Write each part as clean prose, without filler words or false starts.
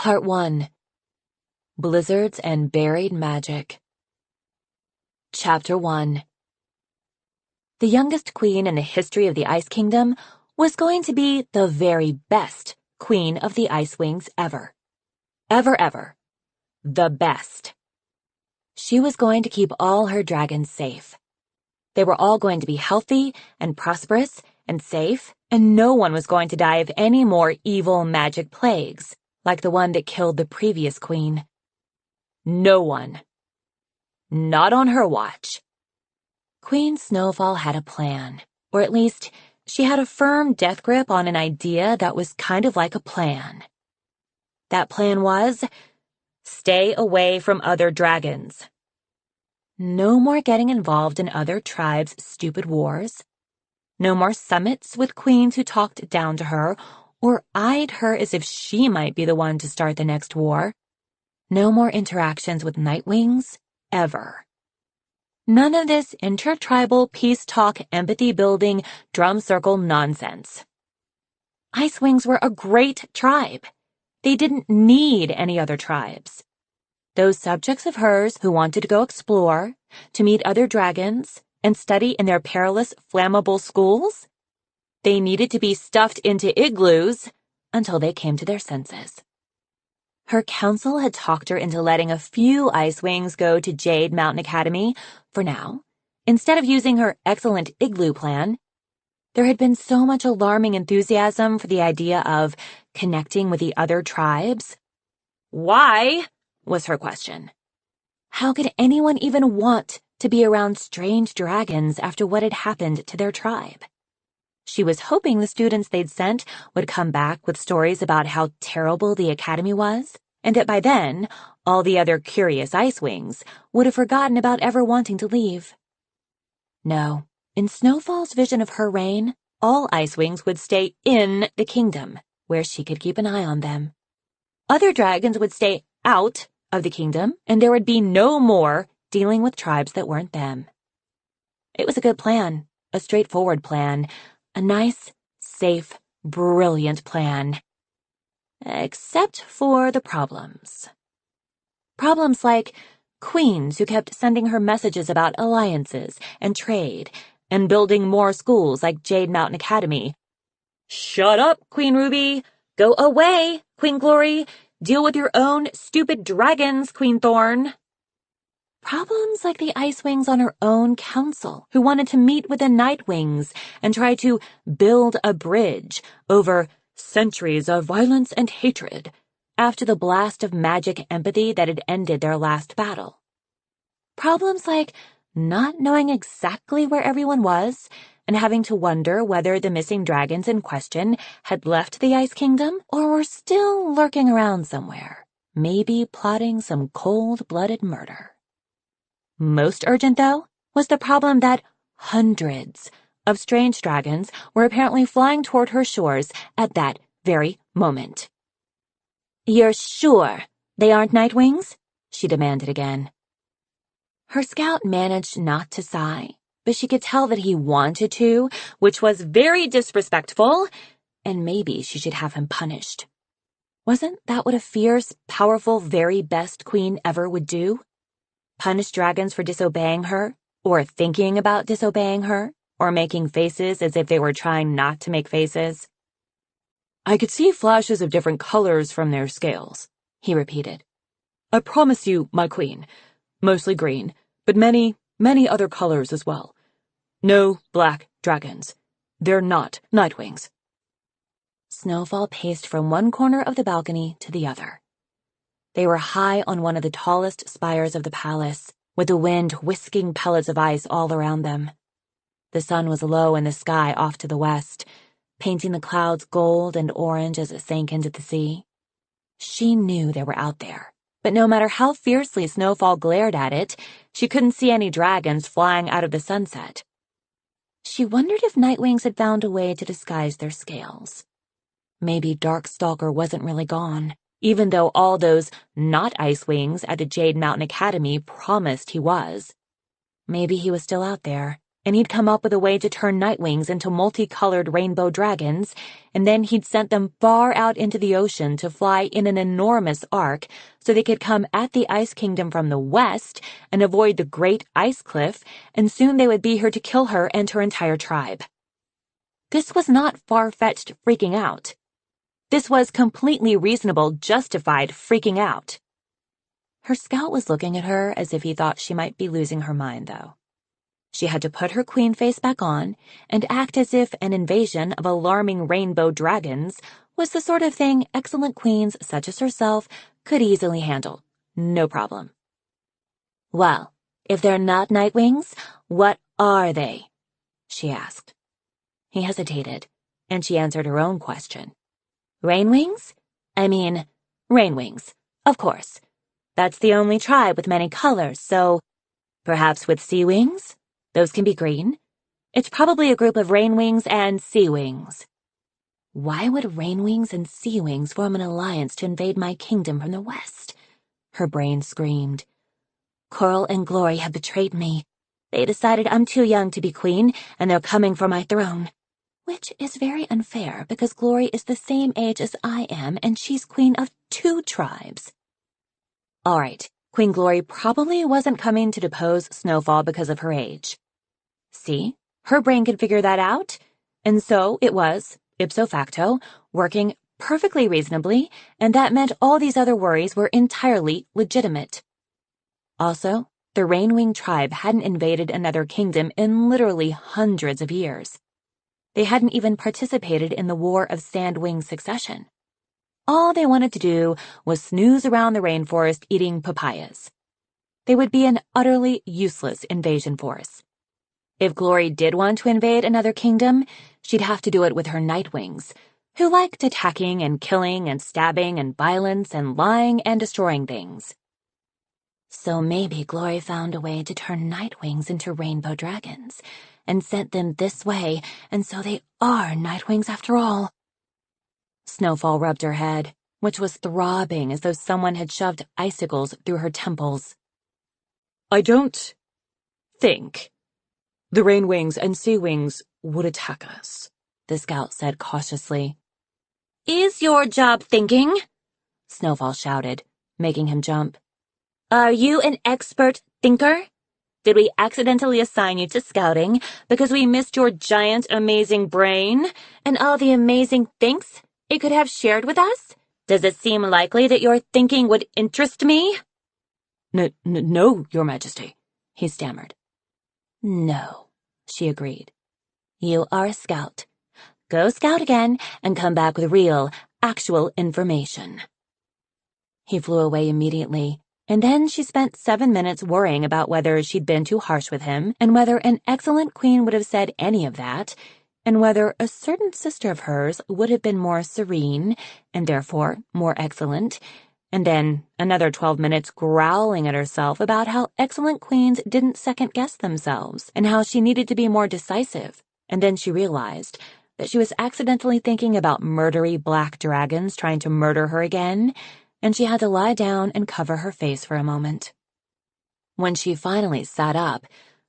Part 1. Blizzards and Buried Magic. Chapter 1. The youngest queen in the history of the Ice Kingdom was going to be the very best queen of the Ice Wings ever. Ever. The best. She was going to keep all her dragons safe. They were all going to be healthy and prosperous and safe, and no one was going to die of any more evil magic plagues, like the one that killed the previous queen. No one. Not on her watch. Queen Snowfall had a plan, or at least she had a firm death grip on an idea that was kind of like a plan. That plan was, stay away from other dragons. No more getting involved in other tribes' stupid wars. No more summits with queens who talked down to her or eyed her as if she might be the one to start the next war. No more interactions with Nightwings, ever. None of this intertribal peace talk, empathy-building, drum circle nonsense. Ice Wings were a great tribe. They didn't need any other tribes. Those subjects of hers who wanted to go explore, to meet other dragons, and study in their perilous, flammable schools, they needed to be stuffed into igloos until they came to their senses. Her council had talked her into letting a few Ice Wings go to Jade Mountain Academy for now, instead of using her excellent igloo plan. There had been so much alarming enthusiasm for the idea of connecting with the other tribes. Why? Was her question. How could anyone even want to be around strange dragons after what had happened to their tribe? She was hoping the students they'd sent would come back with stories about how terrible the academy was, and that by then, all the other curious Ice Wings would have forgotten about ever wanting to leave. No, in Snowfall's vision of her reign, all Ice Wings would stay in the kingdom, where she could keep an eye on them. Other dragons would stay out of the kingdom, and there would be no more dealing with tribes that weren't them. It was a good plan, a straightforward plan, a nice, safe, brilliant plan. Except for the problems. Problems like queens who kept sending her messages about alliances and trade and building more schools like Jade Mountain Academy. Shut up, Queen Ruby! Go away, Queen Glory! Deal with your own stupid dragons, Queen Thorn! Problems like the Ice Wings on her own council, who wanted to meet with the Night Wings and try to build a bridge over centuries of violence and hatred after the blast of magic empathy that had ended their last battle. Problems like not knowing exactly where everyone was and having to wonder whether the missing dragons in question had left the Ice Kingdom or were still lurking around somewhere, maybe plotting some cold-blooded murder. Most urgent, though, was the problem that hundreds of strange dragons were apparently flying toward her shores at that very moment. "You're sure they aren't Nightwings?" she demanded again. Her scout managed not to sigh, but she could tell that he wanted to, which was very disrespectful, and maybe she should have him punished. Wasn't that what a fierce, powerful, very best queen ever would do? Punish dragons for disobeying her, or thinking about disobeying her, or making faces as if they were trying not to make faces? "I could see flashes of different colors from their scales," he repeated. "I promise you, my queen, mostly green, but many other colors as well. No black dragons. They're not Nightwings." Snowfall paced from one corner of the balcony to the other. They were high on one of the tallest spires of the palace, with the wind whisking pellets of ice all around them. The sun was low in the sky off to the west, painting the clouds gold and orange as it sank into the sea. She knew they were out there, but no matter how fiercely Snowfall glared at it, she couldn't see any dragons flying out of the sunset. She wondered if Nightwings had found a way to disguise their scales. Maybe Darkstalker wasn't really gone, even though all those not Ice Wings at the Jade Mountain Academy promised he was. Maybe he was still out there, and he'd come up with a way to turn Nightwings into multicolored rainbow dragons, and then he'd sent them far out into the ocean to fly in an enormous arc so they could come at the Ice Kingdom from the west and avoid the Great Ice Cliff, and soon they would be here to kill her and her entire tribe. This was not far-fetched freaking out. This was completely reasonable, justified freaking out. Her scout was looking at her as if he thought she might be losing her mind, though. She had to put her queen face back on and act as if an invasion of alarming rainbow dragons was the sort of thing excellent queens such as herself could easily handle. No problem. Well, if they're not Nightwings, what are they? She asked. He hesitated, and she answered her own question. Rainwings? Rainwings, of course. That's the only tribe with many colors, so perhaps with sea wings? Those can be green. It's probably a group of rainwings and sea wings. Why would rainwings and sea wings form an alliance to invade my kingdom from the west? Her brain screamed. Coral and Glory have betrayed me. They decided I'm too young to be queen, and they're coming for my throne. Which is very unfair because Glory is the same age as I am, and she's queen of 2 tribes. All right, Queen Glory probably wasn't coming to depose Snowfall because of her age. See, her brain could figure that out, and so it was, ipso facto, working perfectly reasonably, and that meant all these other worries were entirely legitimate. Also, the Rainwing tribe hadn't invaded another kingdom in literally hundreds of years. They hadn't even participated in the War of Sandwing Succession. All they wanted to do was snooze around the rainforest eating papayas. They would be an utterly useless invasion force. If Glory did want to invade another kingdom, she'd have to do it with her Nightwings, who liked attacking and killing and stabbing and violence and lying and destroying things. So maybe Glory found a way to turn Nightwings into rainbow dragons, and sent them this way, and so they are Nightwings after all. Snowfall rubbed her head, which was throbbing as though someone had shoved icicles through her temples. I don't think the Rainwings and Sea Wings would attack us, the scout said cautiously. Is your job thinking? Snowfall shouted, making him jump. Are you an expert thinker? Did we accidentally assign you to scouting because we missed your giant, amazing brain and all the amazing things it could have shared with us? Does it seem likely that your thinking would interest me? No, Your Majesty, he stammered. No, she agreed. You are a scout. Go scout again and come back with real, actual information. He flew away immediately, and then she spent 7 minutes worrying about whether she'd been too harsh with him, and whether an excellent queen would have said any of that, and whether a certain sister of hers would have been more serene, and therefore more excellent, and then another 12 minutes growling at herself about how excellent queens didn't second-guess themselves, and how she needed to be more decisive, and then she realized that she was accidentally thinking about murdery black dragons trying to murder her again, and she had to lie down and cover her face for a moment. When she finally sat up,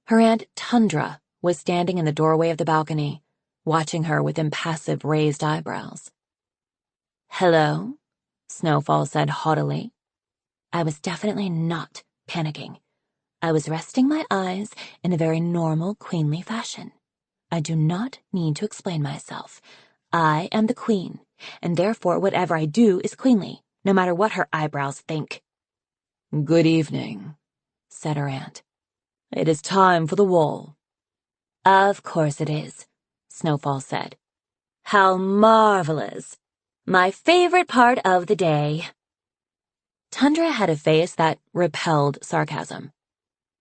her Aunt Tundra was standing in the doorway of the balcony, watching her with impassive raised eyebrows. Hello, Snowfall said haughtily. I was definitely not panicking. I was resting my eyes in a very normal, queenly fashion. I do not need to explain myself. I am the queen, and therefore whatever I do is queenly, no matter what her eyebrows think. Good evening, said her aunt. It is time for the wall. Of course it is, Snowfall said. How marvelous! My favorite part of the day. Tundra had a face that repelled sarcasm.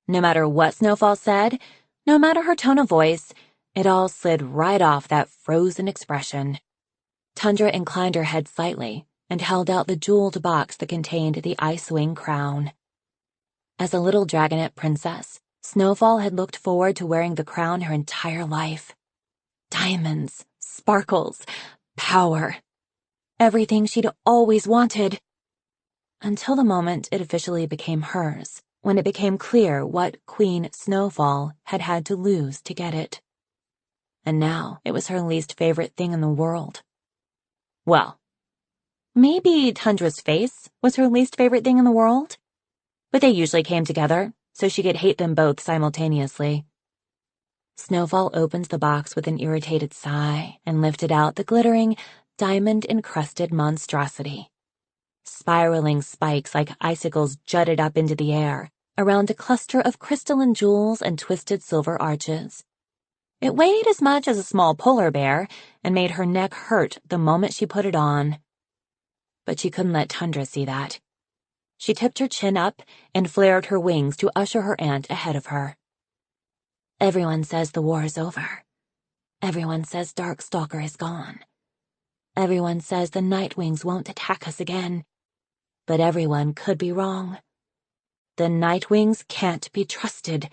No matter what Snowfall said, no matter her tone of voice, it all slid right off that frozen expression. Tundra inclined her head slightly and held out the jeweled box that contained the Icewing crown. As a little dragonette princess, Snowfall had looked forward to wearing the crown her entire life. Diamonds, sparkles, power. Everything she'd always wanted. Until the moment it officially became hers, when it became clear what Queen Snowfall had had to lose to get it. And now it was her least favorite thing in the world. Well, maybe Tundra's face was her least favorite thing in the world, but they usually came together, so she could hate them both simultaneously. Snowfall opened the box with an irritated sigh and lifted out the glittering, diamond-encrusted monstrosity. Spiraling spikes like icicles jutted up into the air, around a cluster of crystalline jewels and twisted silver arches. It weighed as much as a small polar bear and made her neck hurt the moment she put it on. But she couldn't let Tundra see that. She tipped her chin up and flared her wings to usher her aunt ahead of her. Everyone says the war is over. Everyone says Darkstalker is gone. Everyone says the Nightwings won't attack us again. But everyone could be wrong. The Nightwings can't be trusted.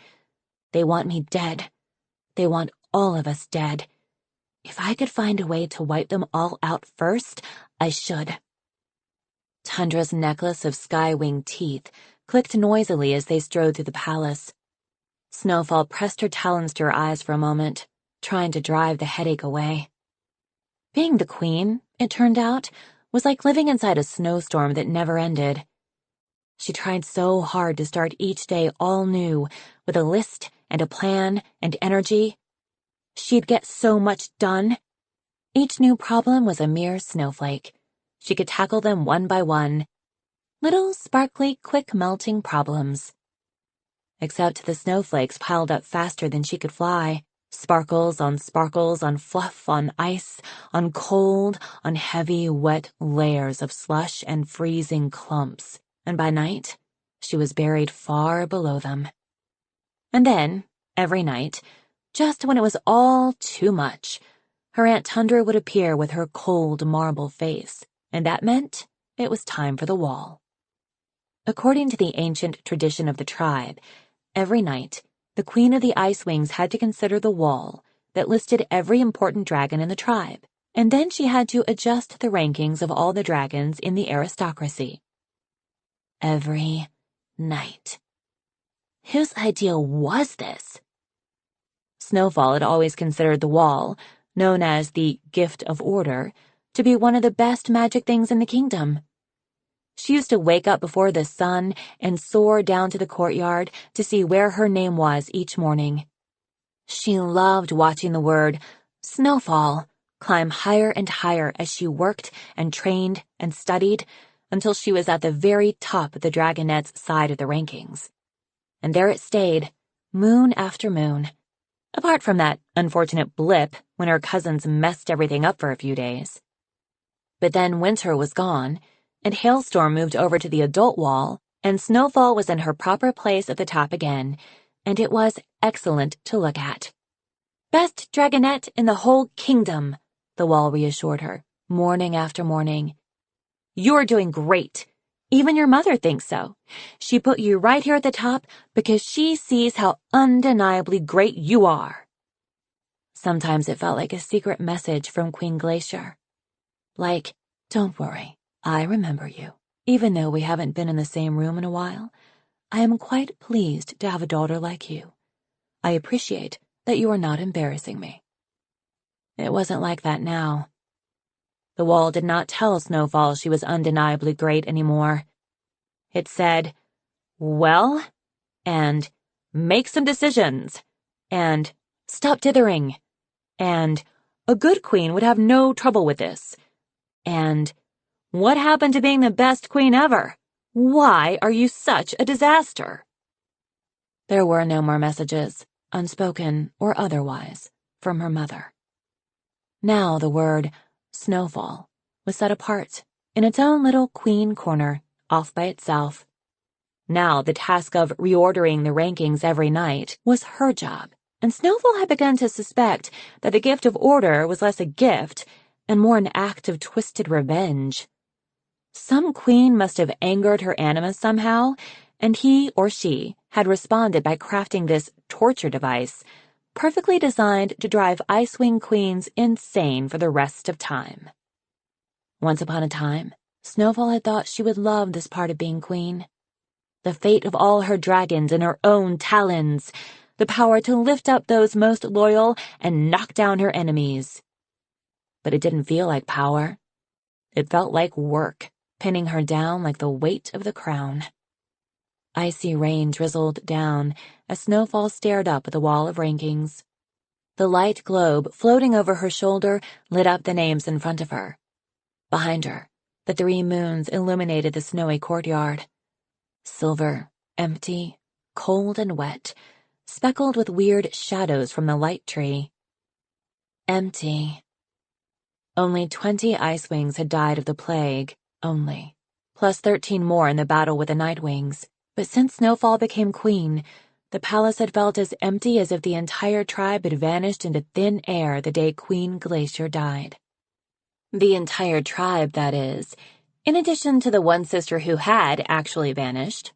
They want me dead. They want all of us dead. If I could find a way to wipe them all out first, I should. Tundra's necklace of sky-wing teeth clicked noisily as they strode through the palace. Snowfall pressed her talons to her eyes for a moment, trying to drive the headache away. Being the queen, it turned out, was like living inside a snowstorm that never ended. She tried so hard to start each day all new, with a list and a plan and energy. She'd get so much done. Each new problem was a mere snowflake. She could tackle them one by one. Little, sparkly, quick-melting problems. Except the snowflakes piled up faster than she could fly. Sparkles on fluff on ice, on cold, on heavy, wet layers of slush and freezing clumps, and by night, she was buried far below them. And then, every night, just when it was all too much, her Aunt Tundra would appear with her cold marble face, and that meant it was time for the wall. According to the ancient tradition of the tribe, every night, the Queen of the Ice Wings had to consider the wall that listed every important dragon in the tribe, and then she had to adjust the rankings of all the dragons in the aristocracy. Every night. Whose idea was this? Snowfall had always considered the wall, known as the Gift of Order, to be one of the best magic things in the kingdom. She used to wake up before the sun and soar down to the courtyard to see where her name was each morning. She loved watching the word Snowfall climb higher and higher as she worked and trained and studied until she was at the very top of the Dragonette's side of the rankings. And there it stayed, moon after moon, apart from that unfortunate blip when her cousins messed everything up for a few days. But then winter was gone, and Hailstorm moved over to the adult wall, and Snowfall was in her proper place at the top again, and it was excellent to look at. Best Dragonette in the whole kingdom, the wall reassured her, morning after morning. You're doing great. Even your mother thinks so. She put you right here at the top because she sees how undeniably great you are. Sometimes it felt like a secret message from Queen Glacier. Like, don't worry. I remember you. Even though we haven't been in the same room in a while, I am quite pleased to have a daughter like you. I appreciate that you are not embarrassing me. It wasn't like that now. The wall did not tell Snowfall she was undeniably great anymore. It said, well, and make some decisions, and stop dithering, and a good queen would have no trouble with this, and what happened to being the best queen ever? Why are you such a disaster? There were no more messages, unspoken or otherwise, from her mother. Now the word Snowfall was set apart, in its own little queen corner, off by itself. Now the task of reordering the rankings every night was her job, and Snowfall had begun to suspect that the Gift of Order was less a gift and more an act of twisted revenge. Some queen must have angered her animus somehow, and he or she had responded by crafting this torture device, perfectly designed to drive Icewing queens insane for the rest of time. Once upon a time, Snowfall had thought she would love this part of being queen. the fate of all her dragons in her own talons, the power to lift up those most loyal and knock down her enemies. But it didn't feel like power. It felt like work, pinning her down like the weight of the crown. Icy rain drizzled down as Snowfall stared up at the wall of rankings. The light globe floating over her shoulder lit up the names in front of her. Behind her, the 3 moons illuminated the snowy courtyard. Silver, empty, cold and wet, speckled with weird shadows from the light tree. Empty. Only 20 Icewings had died of the plague, only, plus 13 more in the battle with the Nightwings. But since Snowfall became queen, the palace had felt as empty as if the entire tribe had vanished into thin air the day Queen Glacier died. The entire tribe, that is, in addition to the one sister who had actually vanished.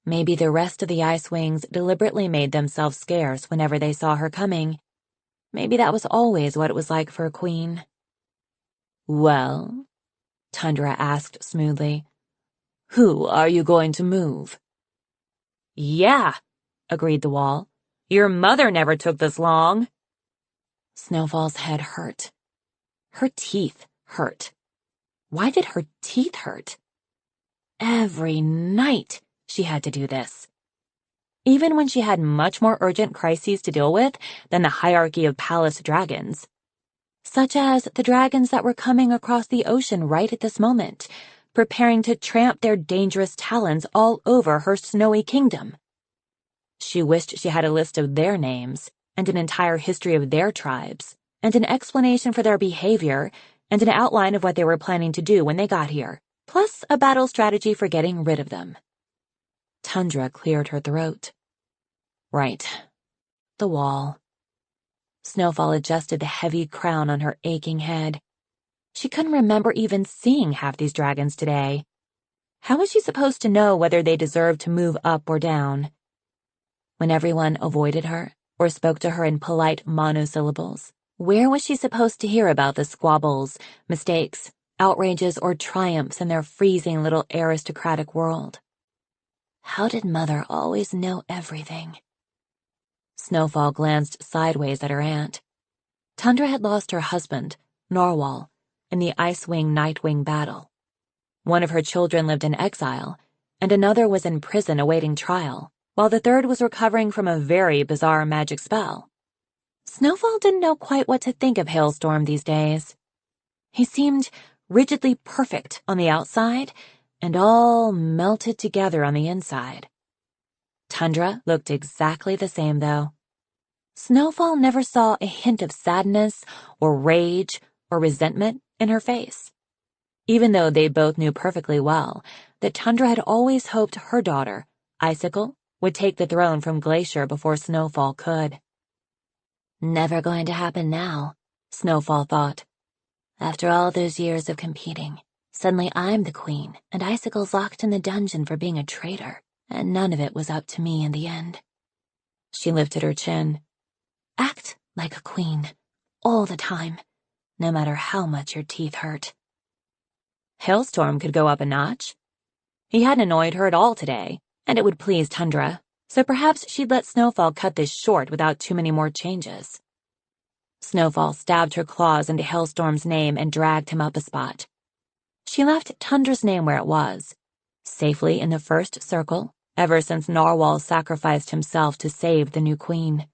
Maybe the rest of the Icewings deliberately made themselves scarce whenever they saw her coming. Maybe that was always what it was like for a queen. "Well?" Tundra asked smoothly. "Who are you going to move?" "Yeah," agreed the wall. "Your mother never took this long." Snowfall's head hurt. Her teeth hurt. Why did her teeth hurt? Every night she had to do this. Even when she had much more urgent crises to deal with than the hierarchy of palace dragons. Such as the dragons that were coming across the ocean right at this moment, preparing to tramp their dangerous talons all over her snowy kingdom. She wished she had a list of their names, and an entire history of their tribes, and an explanation for their behavior, and an outline of what they were planning to do when they got here, plus a battle strategy for getting rid of them. Tundra cleared her throat. Right. The wall. Snowfall adjusted the heavy crown on her aching head. She couldn't remember even seeing half these dragons today. How was she supposed to know whether they deserved to move up or down? When everyone avoided her, or spoke to her in polite monosyllables, where was she supposed to hear about the squabbles, mistakes, outrages, or triumphs in their freezing little aristocratic world? How did Mother always know everything? Snowfall glanced sideways at her aunt. Tundra had lost her husband, Narwhal, in the Icewing Nightwing battle. One of her children lived in exile, and another was in prison awaiting trial, while the third was recovering from a very bizarre magic spell. Snowfall didn't know quite what to think of Hailstorm these days. He seemed rigidly perfect on the outside and all melted together on the inside. Tundra looked exactly the same, though. Snowfall never saw a hint of sadness or rage or resentment in her face, even though they both knew perfectly well that Tundra had always hoped her daughter, Icicle, would take the throne from Glacier before Snowfall could. Never going to happen now, Snowfall thought. After all those years of competing, suddenly I'm the queen and Icicle's locked in the dungeon for being a traitor, and none of it was up to me in the end. She lifted her chin. Act like a queen, all the time, no matter how much your teeth hurt. Hailstorm could go up a notch. He hadn't annoyed her at all today, and it would please Tundra, so perhaps she'd let Snowfall cut this short without too many more changes. Snowfall stabbed her claws into Hailstorm's name and dragged him up a spot. She left Tundra's name where it was, safely in the first circle, ever since Narwhal sacrificed himself to save the new queen.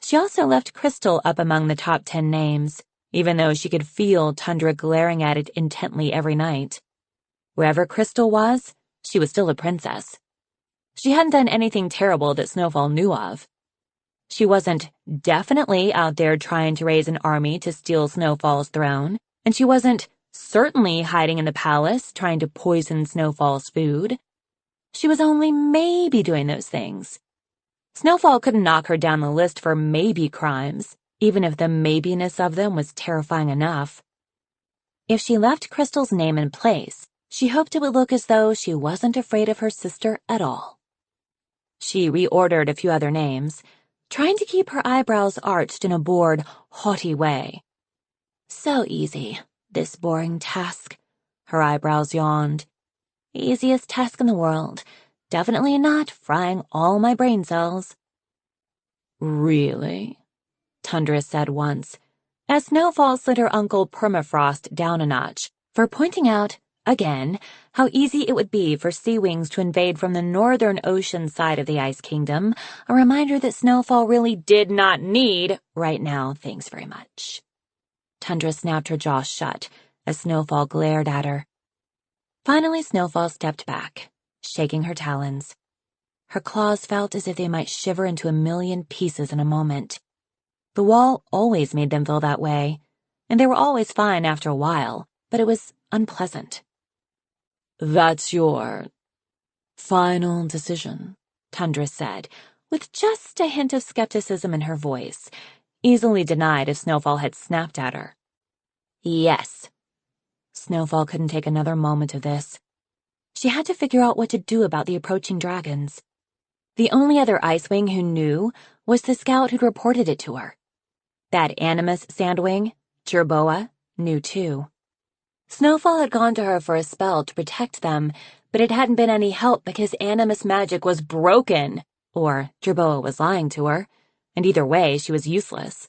She also left Crystal up among the top 10 names, even though she could feel Tundra glaring at it intently every night. Wherever Crystal was, she was still a princess. She hadn't done anything terrible that Snowfall knew of. She wasn't definitely out there trying to raise an army to steal Snowfall's throne, and she wasn't certainly hiding in the palace trying to poison Snowfall's food. She was only maybe doing those things. Snowfall couldn't knock her down the list for maybe crimes, even if the maybiness of them was terrifying enough. If she left Crystal's name in place, she hoped it would look as though she wasn't afraid of her sister at all. She reordered a few other names, trying to keep her eyebrows arched in a bored, haughty way. So easy, this boring task. Her eyebrows yawned. Easiest task in the world. Definitely not frying all my brain cells. Really? Tundra said once, as Snowfall slid her Uncle Permafrost down a notch for pointing out, again, how easy it would be for sea wings to invade from the northern ocean side of the Ice Kingdom, a reminder that Snowfall really did not need, right now, thanks very much. Tundra snapped her jaw shut as Snowfall glared at her. Finally, Snowfall stepped back, shaking her talons. Her claws felt as if they might shiver into a million pieces in a moment. The wall always made them feel that way, and they were always fine after a while, but it was unpleasant. That's your final decision, Tundra said, with just a hint of skepticism in her voice, easily denied if Snowfall had snapped at her. Yes. Snowfall couldn't take another moment of this. She had to figure out what to do about the approaching dragons. The only other Icewing who knew was the scout who'd reported it to her. That Animus Sandwing, Jerboa, knew too. Snowfall had gone to her for a spell to protect them, but it hadn't been any help because Animus magic was broken, or Jerboa was lying to her, and either way she was useless.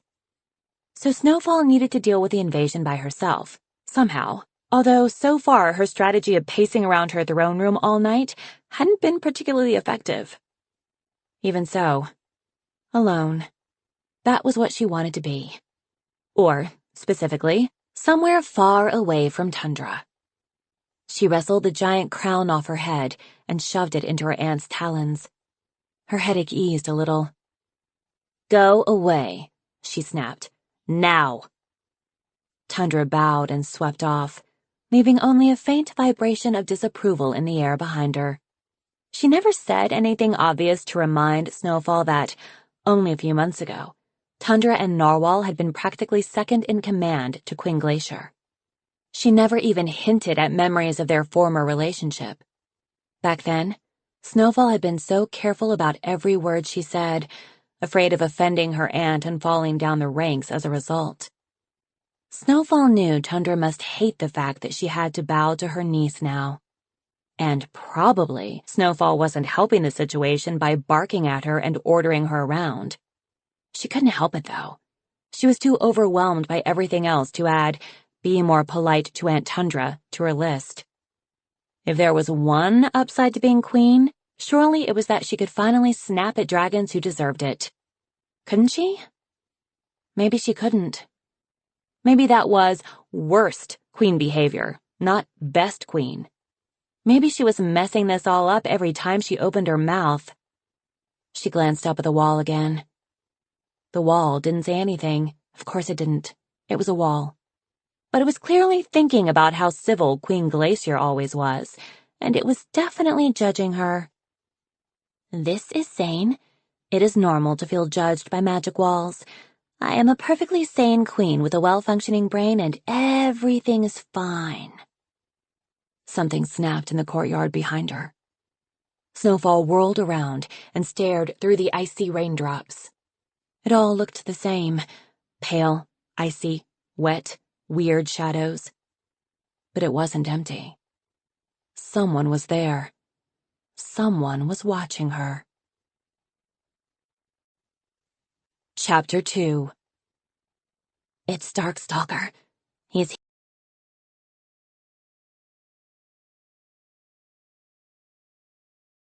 So Snowfall needed to deal with the invasion by herself, somehow, although so far her strategy of pacing around her throne room all night hadn't been particularly effective. Even so, alone. That was what she wanted to be. Or, specifically, somewhere far away from Tundra. She wrestled the giant crown off her head and shoved it into her aunt's talons. Her headache eased a little. Go away, she snapped. Now. Tundra bowed and swept off, leaving only a faint vibration of disapproval in the air behind her. She never said anything obvious to remind Snowfall that, only a few months ago, Tundra and Narwhal had been practically second in command to Queen Glacier. She never even hinted at memories of their former relationship. Back then, Snowfall had been so careful about every word she said, afraid of offending her aunt and falling down the ranks as a result. Snowfall knew Tundra must hate the fact that she had to bow to her niece now. And probably Snowfall wasn't helping the situation by barking at her and ordering her around. She couldn't help it, though. She was too overwhelmed by everything else to add, "Be more polite to Aunt Tundra" to her list. If there was one upside to being queen, surely it was that she could finally snap at dragons who deserved it. Couldn't she? Maybe she couldn't. Maybe that was worst queen behavior, not best queen. Maybe she was messing this all up every time she opened her mouth. She glanced up at the wall again. The wall didn't say anything. Of course it didn't. It was a wall. But it was clearly thinking about how civil Queen Glacier always was, and it was definitely judging her. This is sane. It is normal to feel judged by magic walls. I am a perfectly sane queen with a well-functioning brain, and everything is fine. Something snapped in the courtyard behind her. Snowfall whirled around and stared through the icy raindrops. It all looked the same. Pale, icy, wet, weird shadows. But it wasn't empty. Someone was there. Someone was watching her. Chapter 2. It's Darkstalker,